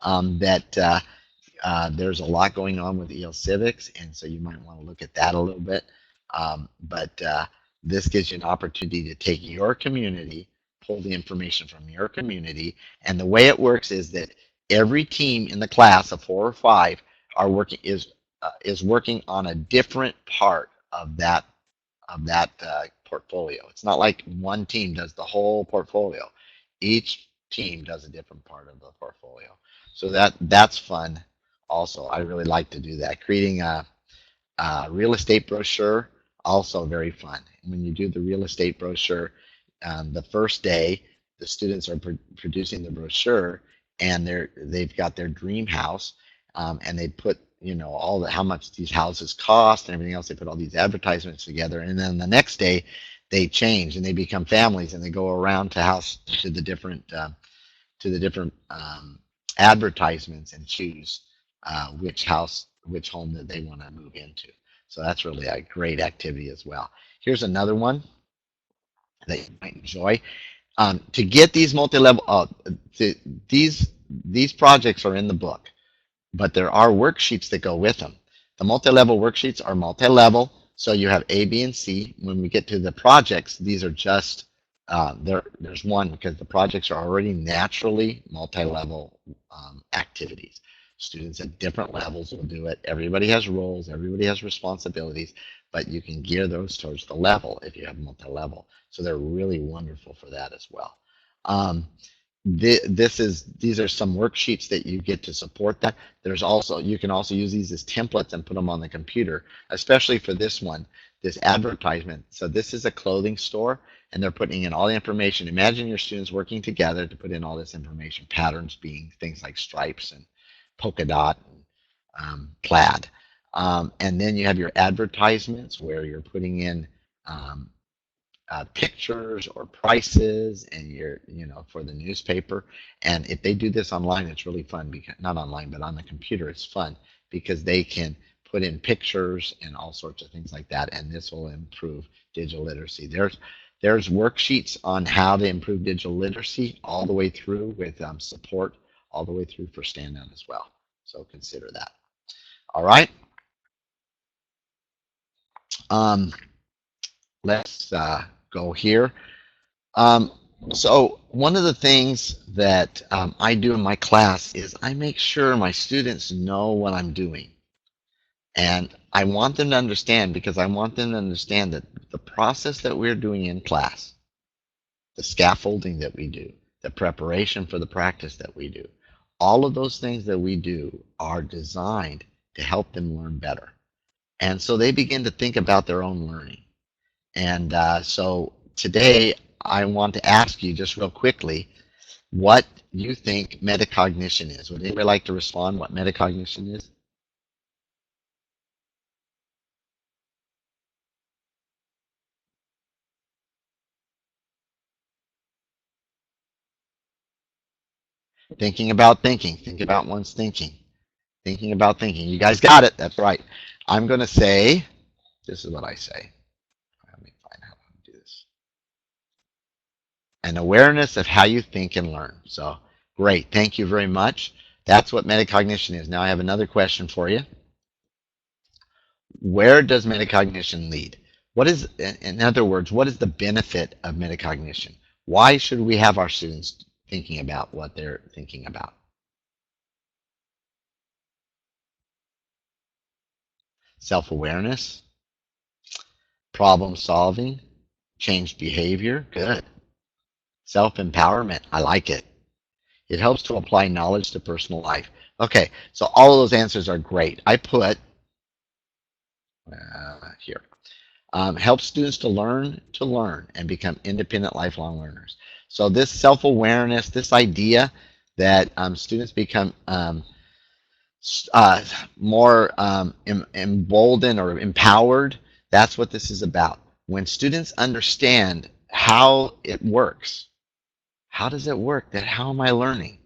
There's a lot going on with EL Civics, and so you might want to look at that a little bit. But this gives you an opportunity to take your community, pull the information from your community, and the way it works is that every team in the class of 4 or 5 are working is working on a different part of that portfolio. It's not like one team does the whole portfolio. Each team does a different part of the portfolio. So that's fun. Also, I really like to do that. Creating a real estate brochure, also very fun. When you do the real estate brochure, the first day, the students are producing the brochure, and they've got their dream house, and they put all the how much these houses cost and everything else. They put all these advertisements together, and then the next day they change and they become families, and they go around to the different advertisements and choose which home that they want to move into. So that's really a great activity as well. Here's another one that you might enjoy. To get these multi-level, these projects are in the book, but there are worksheets that go with them. The multi-level worksheets are multi-level, so you have A, B, and C. When we get to the projects, these are just, there's one because the projects are already naturally multi-level activities. Students at different levels will do it. Everybody has roles, everybody has responsibilities, but you can gear those towards the level if you have multi-level. So they're really wonderful for that as well. These are some worksheets that you get to support that. You can also use these as templates and put them on the computer, especially for this one, this advertisement. So this is a clothing store, and they're putting in all the information. Imagine your students working together to put in all this information, patterns being things like stripes and polka dot and plaid. And then you have your advertisements where you're putting in pictures or prices, and for the newspaper. And if they do this online, it's really fun, because not online but on the computer, it's fun because they can put in pictures and all sorts of things like that, and this will improve digital literacy. There's worksheets on how to improve digital literacy all the way through with support all the way through for stand-down as well. So consider that. All right. Let's go here. So one of the things that I do in my class is I make sure my students know what I'm doing. And I want them to understand, because I want them to understand that the process that we're doing in class, the scaffolding that we do, the preparation for the practice that we do, all of those things that we do are designed to help them learn better. And so they begin to think about their own learning. And so today I want to ask you just real quickly what you think metacognition is. Would anybody like to respond what metacognition is? Thinking about thinking. Think about one's thinking. Thinking about thinking. You guys got it. That's right. I'm going to say, this is what I say. Let me find out how to do this. An awareness of how you think and learn. So great. Thank you very much. That's what metacognition is. Now I have another question for you. Where does metacognition lead? What is, in other words, what is the benefit of metacognition? Why should we have our students thinking about what they're thinking about? Self-awareness, problem solving, changed behavior, good. Self-empowerment, I like it. It helps to apply knowledge to personal life. Okay, so all of those answers are great. I put here. Helps students to learn and become independent lifelong learners. So this self-awareness, this idea that students become more emboldened or empowered. That's what this is about. When students understand how it works, how does it work? That how am I learning?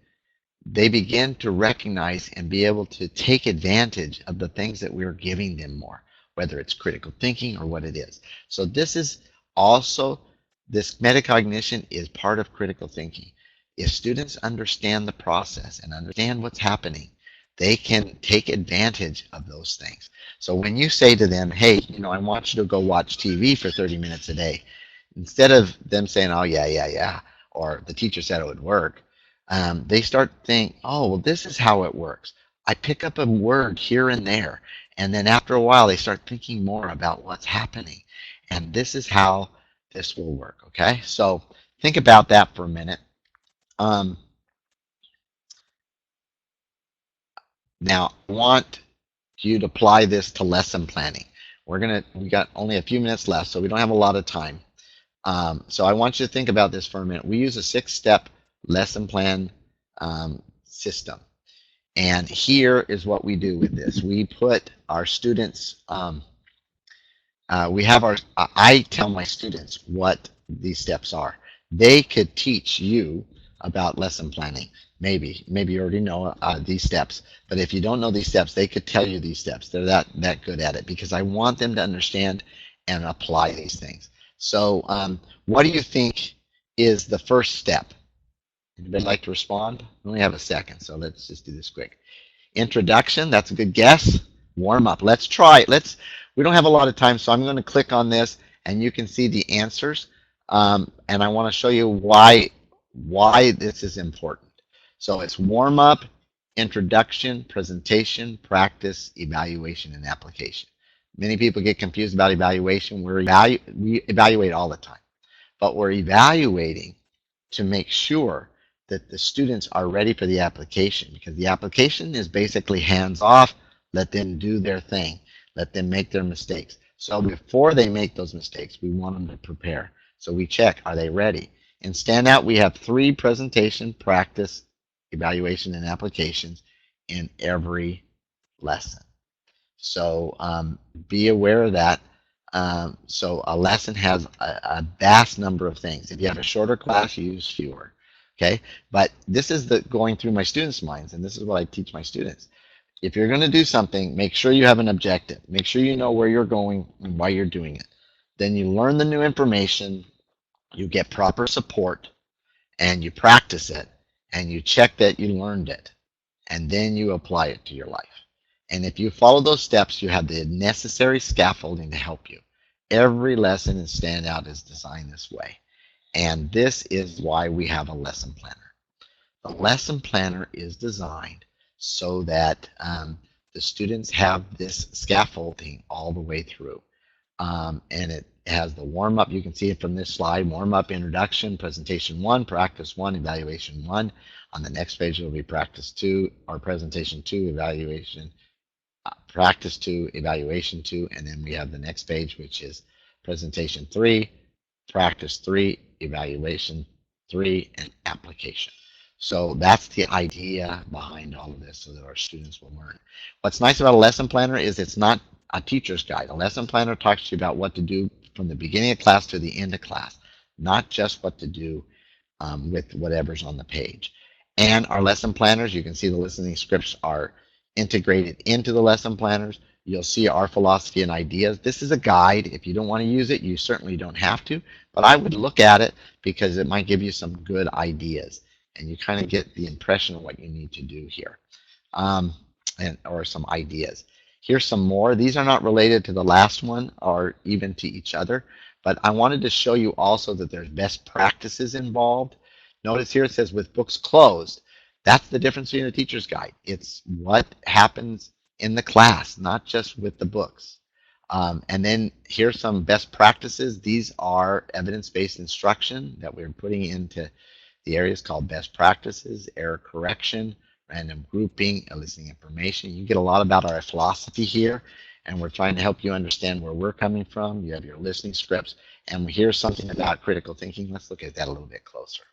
They begin to recognize and be able to take advantage of the things that we're giving them more, whether it's critical thinking or what it is. So this is also, this metacognition is part of critical thinking. If students understand the process and understand what's happening, they can take advantage of those things. So when you say to them, hey, I want you to go watch TV for 30 minutes a day, instead of them saying, oh, yeah, or the teacher said it would work, they start to think, oh, well, this is how it works. I pick up a word here and there, and then after a while, they start thinking more about what's happening. And this is how this will work, okay? So think about that for a minute. Now, I want you to apply this to lesson planning. We got only a few minutes left, so we don't have a lot of time. So I want you to think about this for a minute. We use a 6-step lesson plan system. And here is what we do with this. We put our students, I tell my students what these steps are. They could teach you about lesson planning. Maybe you already know these steps, but if you don't know these steps, they could tell you these steps. They're that good at it, because I want them to understand and apply these things. So what do you think is the first step? Anybody like to respond? We only have a second, so let's just do this quick. Introduction, that's a good guess. Warm up. Let's try it. We don't have a lot of time, so I'm going to click on this, and you can see the answers. And I want to show you why this is important. So it's warm up, introduction, presentation, practice, evaluation, and application. Many people get confused about evaluation. We evaluate all the time, but we're evaluating to make sure that the students are ready for the application, because the application is basically hands off. Let them do their thing. Let them make their mistakes. So before they make those mistakes, we want them to prepare. So we check, are they ready? In Standout, we have 3 presentation, practice, evaluation, and applications in every lesson. So be aware of that. So a lesson has a vast number of things. If you have a shorter class, you use fewer. Okay, but this is going through my students' minds, and this is what I teach my students. If you're going to do something, make sure you have an objective. Make sure you know where you're going and why you're doing it. Then you learn the new information, you get proper support, and you practice it, and you check that you learned it, and then you apply it to your life. And if you follow those steps, you have the necessary scaffolding to help you. Every lesson in Standout is designed this way. And this is why we have a lesson planner. The lesson planner is designed so that the students have this scaffolding all the way through. And it has the warm-up. You can see it from this slide. Warm-up, introduction, presentation 1, practice 1, evaluation 1. On the next page, it will be practice 2, or presentation 2, evaluation, practice 2, evaluation 2. And then we have the next page, which is presentation 3, practice 3, evaluation 3, and application. So that's the idea behind all of this, so that our students will learn. What's nice about a lesson planner is it's not a teacher's guide. A lesson planner talks to you about what to do from the beginning of class to the end of class, not just what to do with whatever's on the page. And our lesson planners, you can see the listening scripts are integrated into the lesson planners. You'll see our philosophy and ideas. This is a guide. If you don't want to use it, you certainly don't have to, but I would look at it because it might give you some good ideas, and you kind of get the impression of what you need to do here, or some ideas. Here's some more. These are not related to the last one or even to each other, but I wanted to show you also that there's best practices involved. Notice here it says with books closed. That's the difference between a teacher's guide. It's what happens in the class, not just with the books. And then here's some best practices. These are evidence-based instruction that we're putting into the areas called best practices, error correction, random grouping, eliciting information. You get a lot about our philosophy here, and we're trying to help you understand where we're coming from. You have your listening scripts, and here's something about critical thinking. Let's look at that a little bit closer.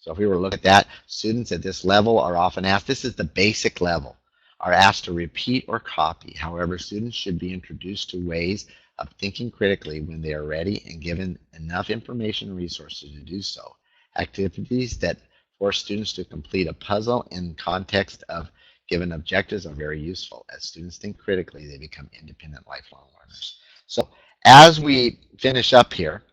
So if we were to look at that, students at this level are often asked, this is the basic level, are asked to repeat or copy. However, students should be introduced to ways of thinking critically when they are ready and given enough information and resources to do so. Activities that force students to complete a puzzle in context of given objectives are very useful. As students think critically, they become independent lifelong learners. So as we finish up here,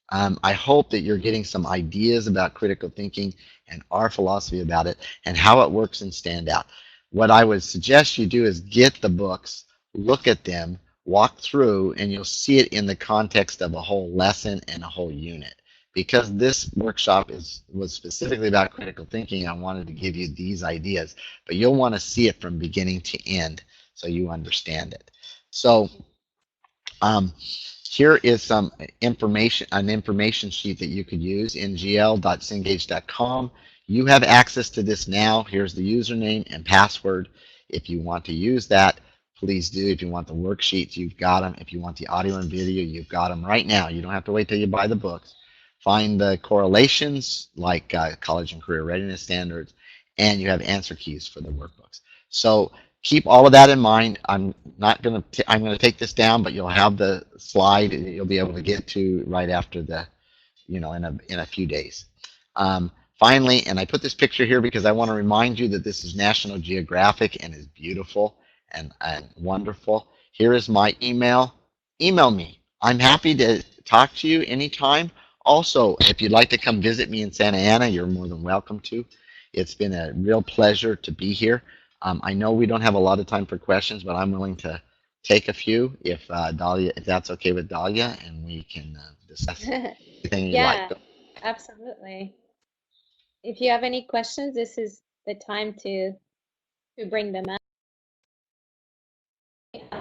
I hope that you're getting some ideas about critical thinking and our philosophy about it and how it works in Standout. What I would suggest you do is get the books, look at them, walk through, and you'll see it in the context of a whole lesson and a whole unit. Because this workshop was specifically about critical thinking, I wanted to give you these ideas, but you'll want to see it from beginning to end so you understand it. So um, here is some information, an information sheet that you could use in gl.cengage.com. You have access to this now. Here's the username and password. If you want to use that, please do. If you want the worksheets, you've got them. If you want the audio and video, you've got them right now. You don't have to wait till you buy the books. Find the correlations like College and Career Readiness standards, and you have answer keys for the workbooks. So keep all of that in mind. I'm going to take this down, but you'll have the slide that you'll be able to get to right after the, in a few days. Finally, and I put this picture here because I want to remind you that this is National Geographic and is beautiful and wonderful. Here is my email. Email me. I'm happy to talk to you anytime. Also, if you'd like to come visit me in Santa Ana, you're more than welcome to. It's been a real pleasure to be here. I know we don't have a lot of time for questions, but I'm willing to take a few if Dahlia, if that's okay with Dahlia, and we can discuss anything you like. Absolutely. If you have any questions, this is the time to bring them up.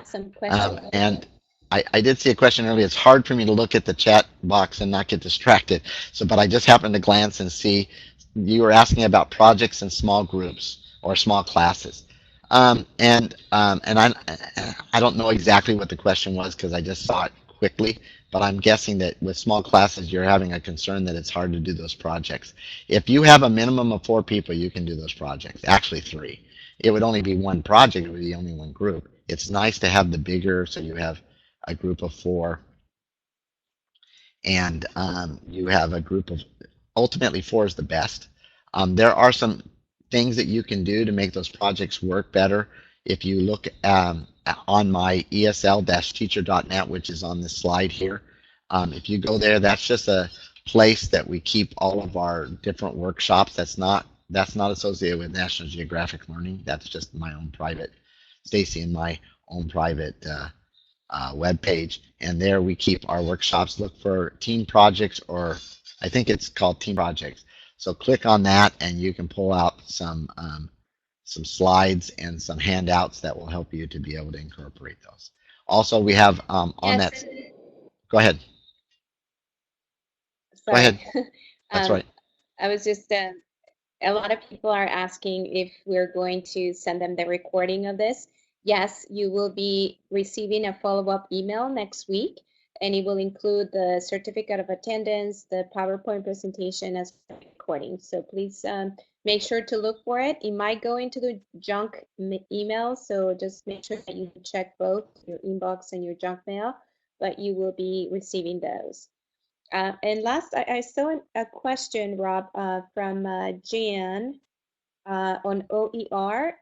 Some questions. And I did see a question earlier. It's hard for me to look at the chat box and not get distracted. So, but I just happened to glance and see you were asking about projects in small groups or small classes. And I don't know exactly what the question was because I just saw it quickly, but I'm guessing that with small classes, you're having a concern that it's hard to do those projects. If you have a minimum of 4 people, you can do those projects, actually 3. It would only be one project, it would be only one group. It's nice to have the bigger, so you have a group of 4, and you have a group of, ultimately 4 is the best. There are some things that you can do to make those projects work better. If you look on my esl-teacher.net, which is on this slide here, if you go there, that's just a place that we keep all of our different workshops. That's not associated with National Geographic Learning. That's just my own private, Stacy and my own private web page, and there we keep our workshops. Look for team projects, or I think it's called team projects. So click on that, and you can pull out some slides and some handouts that will help you to be able to incorporate those. Also, we have on that. Go ahead. Sorry. Go ahead. That's right. I was just. A lot of people are asking if we're going to send them the recording of this. Yes, you will be receiving a follow-up email next week, and it will include the certificate of attendance, the PowerPoint presentation, as well as recording. So please make sure to look for it. It might go into the junk email, so just make sure that you check both your inbox and your junk mail, but you will be receiving those. And last, I saw a question, Rob, from Jan on OER.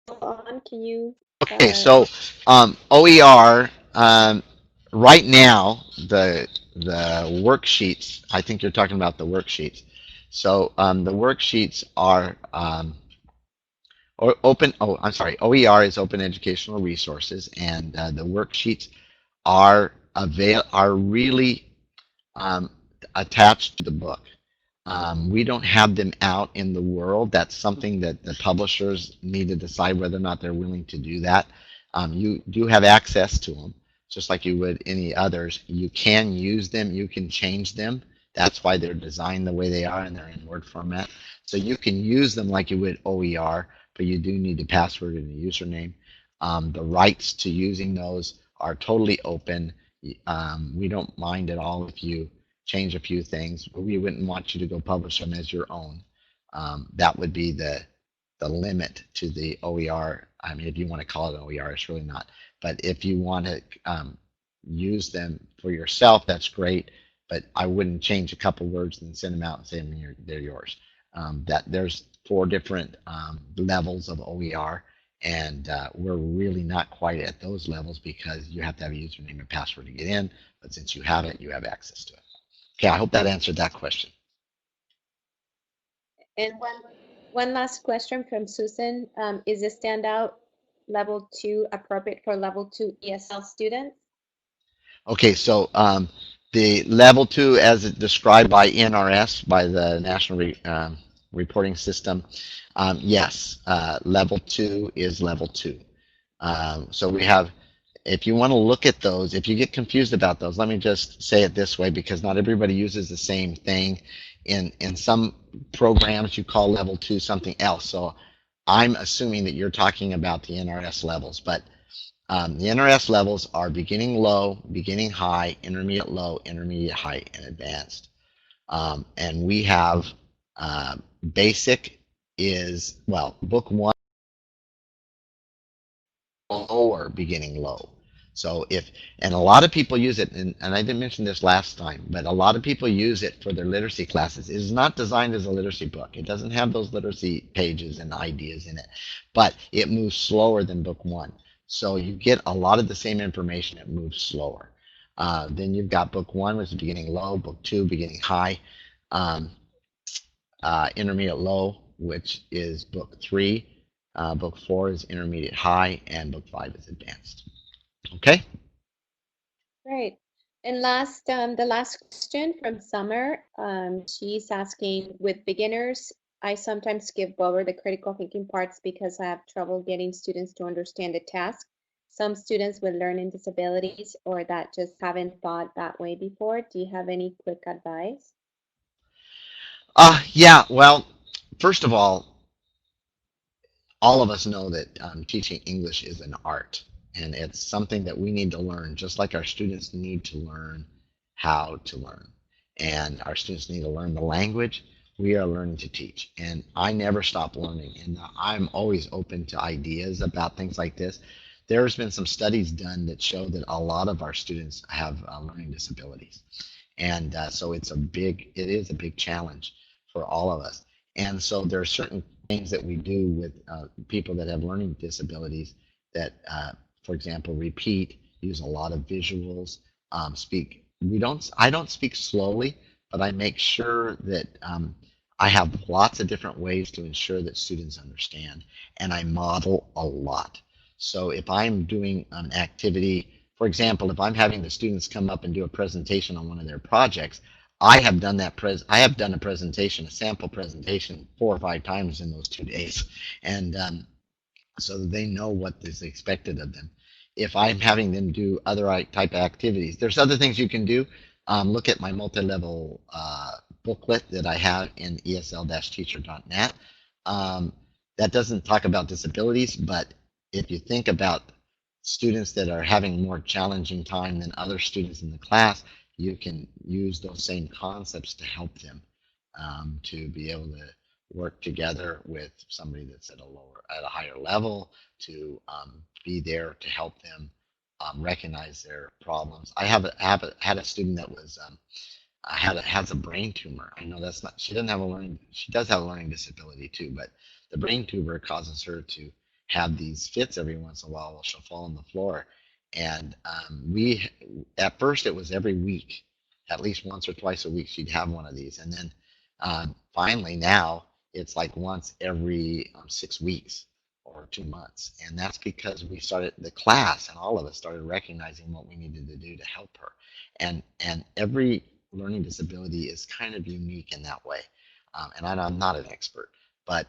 Can you? Okay, so OER, right now, the worksheets, I think you're talking about the worksheets. So the worksheets are OER is Open Educational Resources, and the worksheets are really attached to the book. We don't have them out in the world. That's something that the publishers need to decide whether or not they're willing to do that. You do have access to them, just like you would any others. You can use them. You can change them. That's why they're designed the way they are, and they're in Word format. So you can use them like you would OER, but you do need the password and the username. The rights to using those are totally open. We don't mind at all if you change a few things. We wouldn't want you to go publish them as your own. That would be the limit to the OER. I mean, if you want to call it an OER, it's really not. But if you want to use them for yourself, that's great. But I wouldn't change a couple words and send them out and say they're yours. That there's 4 different levels of OER, and we're really not quite at those levels because you have to have a username and password to get in. But since you have it, you have access to it. Okay, I hope that answered that question. And one last question from Susan. Is the standout level 2 appropriate for level 2 ESL students? Okay, so the level 2, as described by NRS, by the National Reporting System, yes, level 2 is level 2. So we have, if you want to look at those, if you get confused about those, let me just say it this way, because not everybody uses the same thing. In some programs, you call level 2 something else. So I'm assuming that you're talking about the NRS levels, but the NRS levels are beginning low, beginning high, intermediate low, intermediate high, and advanced. And we have basic is, well, book 1, lower, beginning low. So and a lot of people use it, and I didn't mention this last time, but a lot of people use it for their literacy classes. It is not designed as a literacy book. It doesn't have those literacy pages and ideas in it, but it moves slower than book 1. So you get a lot of the same information. It moves slower. Then you've got book 1, which is beginning low, book 2, beginning high, intermediate low, which is book 3, book 4 is intermediate high, and book 5 is advanced. Okay? Great. And the last question from Summer. She's asking, with beginners, I sometimes skip over the critical thinking parts because I have trouble getting students to understand the task. Some students with learning disabilities or that just haven't thought that way before. Do you have any quick advice? Yeah, well, first of all of us know that teaching English is an art, and it's something that we need to learn, just like our students need to learn how to learn. And our students need to learn the language. We are learning to teach, and I never stop learning, and I'm always open to ideas about things like this. There's been some studies done that show that a lot of our students have learning disabilities, and so it is a big challenge for all of us. And so there are certain things that we do with people that have learning disabilities that, for example, repeat, use a lot of visuals, speak. I don't speak slowly, but I make sure that I have lots of different ways to ensure that students understand, and I model a lot. So if I'm doing an activity, for example, if I'm having the students come up and do a presentation on one of their projects, I have done a presentation, a sample presentation, 4 or 5 times in those 2 days, and so that they know what is expected of them. If I'm having them do other type of activities, there's other things you can do. Look at my multi-level booklet that I have in esl-teacher.net. That doesn't talk about disabilities, but if you think about students that are having more challenging time than other students in the class, you can use those same concepts to help them to be able to work together with somebody that's at a higher level, to be there to help them recognize their problems. I had a student that was has a brain tumor. I know that's not, she does have a learning disability too, but the brain tumor causes her to have these fits every once in a while she'll fall on the floor. And at first it was every week, at least once or twice a week, she'd have one of these. And then finally now it's like once every 6 weeks or 2 months. And that's because the class and all of us started recognizing what we needed to do to help her. And every learning disability is kind of unique in that way. And I'm not an expert, but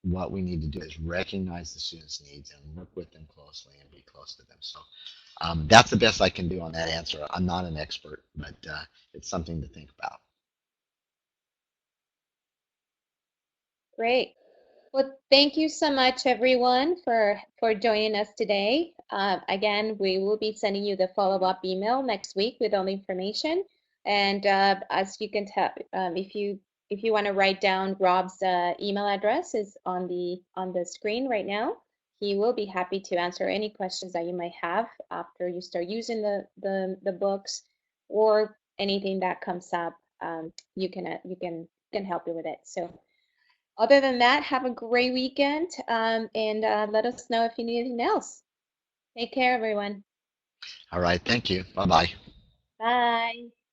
what we need to do is recognize the students' needs and work with them closely and be close to them. So that's the best I can do on that answer. I'm not an expert, but it's something to think about. Great. Well, thank you so much, everyone, for joining us today. Again, we will be sending you the follow-up email next week with all the information. And as you can tell, if you want to write down Rob's email address is on the screen right now. He will be happy to answer any questions that you might have after you start using the books or anything that comes up. You can help you with it. So other than that, have a great weekend, and let us know if you need anything else. Take care, everyone. All right. Thank you. Bye bye. Bye.